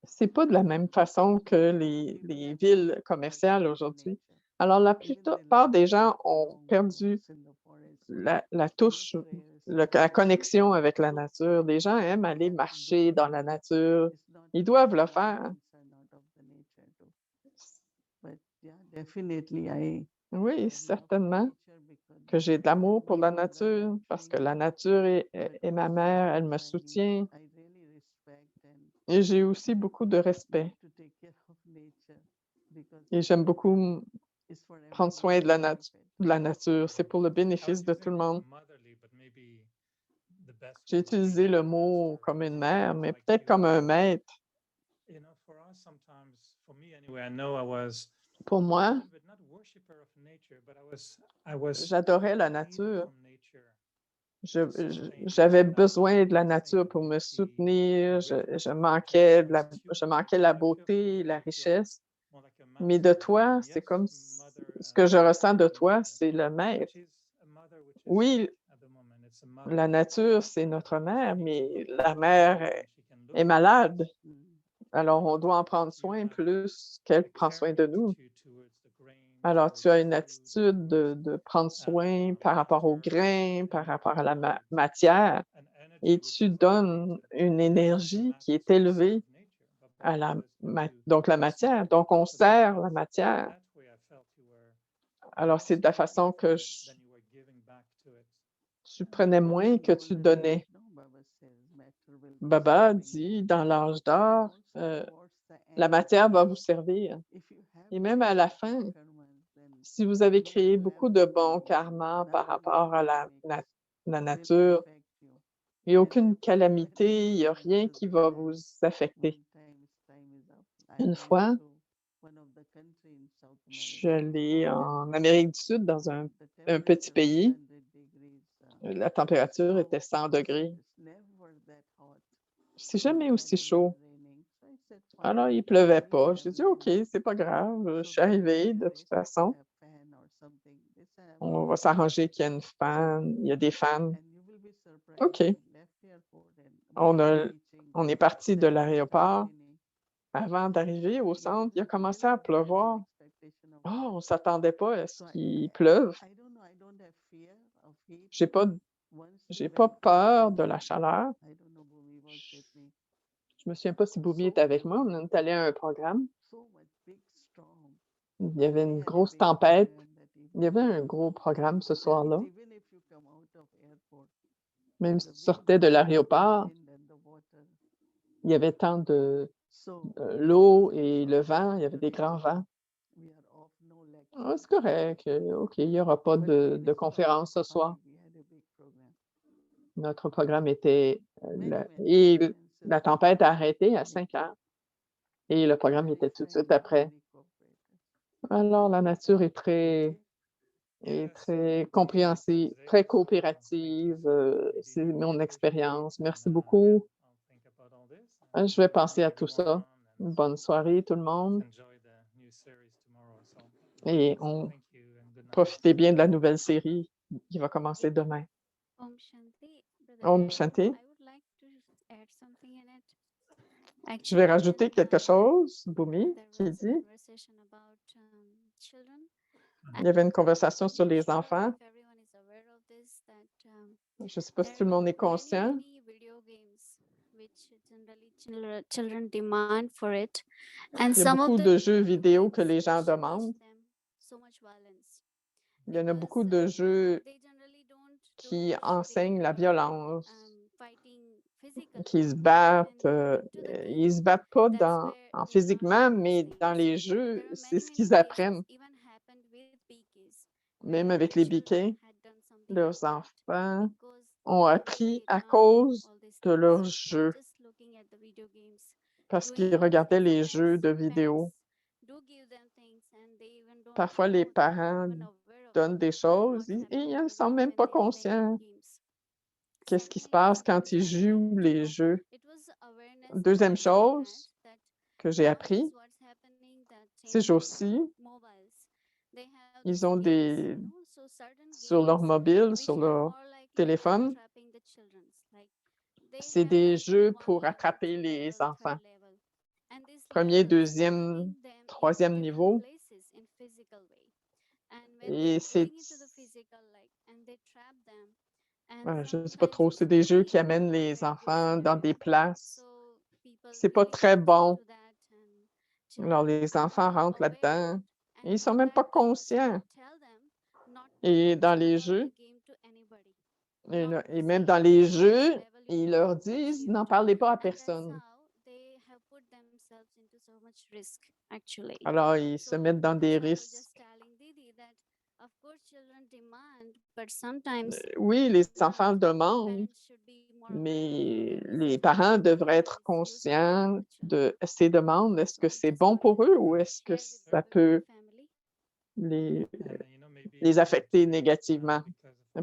c'est pas de la même façon que les villes commerciales aujourd'hui. Alors, la plupart des gens ont perdu la touche, la connexion avec la nature. Les gens aiment aller marcher dans la nature. Ils doivent le faire. Oui, certainement que j'ai de l'amour pour la nature parce que la nature est ma mère, elle me soutient. Et j'ai aussi beaucoup de respect. Et j'aime beaucoup prendre soin de la nature. C'est pour le bénéfice de tout le monde. J'ai utilisé le mot comme une mère, mais peut-être comme un maître. Pour moi, j'adorais la nature. J'avais besoin de la nature pour me soutenir. Je manquais la beauté, la richesse. Mais de toi, c'est comme ce que je ressens de toi, c'est le maître. Oui, la nature, c'est notre mère, mais la mère est malade. Alors, on doit en prendre soin plus qu'elle prend soin de nous. Alors, tu as une attitude de prendre soin par rapport au grain, par rapport à la matière, et tu donnes une énergie qui est élevée à donc la matière. Donc, on sert la matière. Alors, c'est de la façon que tu prenais moins que tu donnais. Baba dit, dans l'âge d'or, la matière va vous servir. Et même à la fin, si vous avez créé beaucoup de bons karmas par rapport à la nature, il n'y a aucune calamité, il n'y a rien qui va vous affecter. Une fois, je suis allée en Amérique du Sud, dans un petit pays. La température était 100 degrés. C'est jamais aussi chaud. Alors, il pleuvait pas. J'ai dit, OK, c'est pas grave. Je suis arrivée de toute façon. On va s'arranger qu'il y ait une fan. Il y a des fans. OK. On est parti de l'aéroport. Avant d'arriver au centre, il a commencé à pleuvoir. Oh, on ne s'attendait pas à ce qu'il pleuve. J'ai pas peur de la chaleur. Je me souviens pas si Boubi était avec moi. On est allé à un programme. Il y avait une grosse tempête. Il y avait un gros programme ce soir-là. Même si tu sortais de l'aéroport, il y avait tant de l'eau et le vent, il y avait des grands vents. Ah, c'est correct. OK, il n'y aura pas de conférence ce soir. Notre programme était... et la tempête a arrêté à 5 heures. Et le programme était tout de suite après. Alors, la nature est très compréhensive, très coopérative. C'est mon expérience. Merci beaucoup. Je vais penser à tout ça. Bonne soirée, tout le monde. Et profitez bien de la nouvelle série qui va commencer demain. Om Shanti, Brother Om Eric. Shanti. I would like to add something in it. Je vais Actually, rajouter when, quelque chose, Boumi, there qui was a dit, conversation about children. il y avait une And conversation sur I'm not les sure enfants. if everyone is aware of this, that Je ne sais pas si there tout le monde est are conscient. many video games which generally children demand for it, and Il y a some of beaucoup the de jeux vidéo que les games gens which teach demandent. them so much violence, Il y en a because beaucoup de jeux they generally don't do qui shooting enseignent la violence, fighting physically, qui se but battent. when into the Ils video, se battent pas that's where en they learn physiquement, those mais dans things. les There jeux, are c'est ce many qu'ils cases apprennent. even happened with PKs, Même where avec les children biquets, had done something like leurs that enfants because ont they appris à learn cause all these de things leurs by jeux, just looking at the video games, parce doing qu'ils it. regardaient les jeux Sometimes de vidéo. parents do give them things and they even don't Parfois, les know, they're not parents even aware of donnent des choses et what's ils happening ne to sont them même when pas they are playing conscients games. qu'est-ce qui se Secondly, passe quand what's ils jouent happening, les jeux. it was awareness that Deuxième I also had chose that que j'ai nowadays appris, what's happening that ces in jours-ci, mobiles they have ils these ont games, so certain sur leur games mobile, which sur are leur more like téléphone, trapping the children, like they c'est have des like jeux one pour level, attraper two les level, enfants. third level, and these Premier, levels are deuxième, taking them into troisième different niveau. places in physical way, and when Et they're c'est, going into the physical, like, and they trap them, and je ne sais pas sometimes trop, it's c'est des jeux very qui amènent les very enfants risky, dans des places. so people C'est pas they très get bon. into that, and Alors, children les are enfants not rentrent aware of là-dedans. it, Ils and ne sont in même pas that games they conscients. would tell them not to Et dans mention les about jeux, the game to anybody, not to et même say dans at les what jeux, level you ils have leur disent, achieved, n'en parlez pas à and that's personne. how they have put themselves into so much risk actually. Alors, ils se So mettent dans des that's why I was risques. just telling Didi that of course children demand, but sometimes Oui, les enfants demandent, parents should be Mais les parents devraient être conscients de ces demandes. Est-ce que c'est bon pour eux ou est-ce que ça peut les affecter négativement?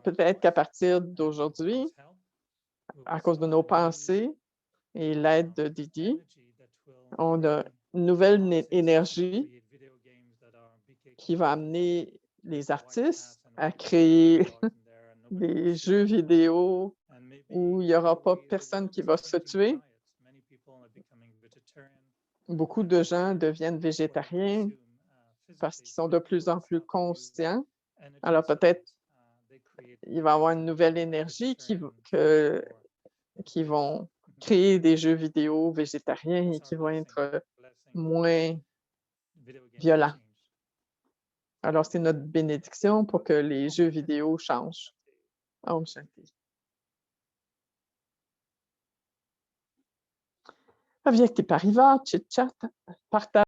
Peut-être qu'à partir d'aujourd'hui, à cause de nos pensées et l'aide de Didi, on a une nouvelle énergie qui va amener les artistes à créer des jeux vidéo où il n'y aura pas personne qui va se tuer. Beaucoup de gens deviennent végétariens parce qu'ils sont de plus en plus conscients. Alors peut-être il va y avoir une nouvelle énergie qui vont créer des jeux vidéo végétariens et qui vont être moins violents. Alors, c'est notre bénédiction pour que les jeux vidéo changent. Om Shanti. Avyakti Pariva, chit-chat, partage.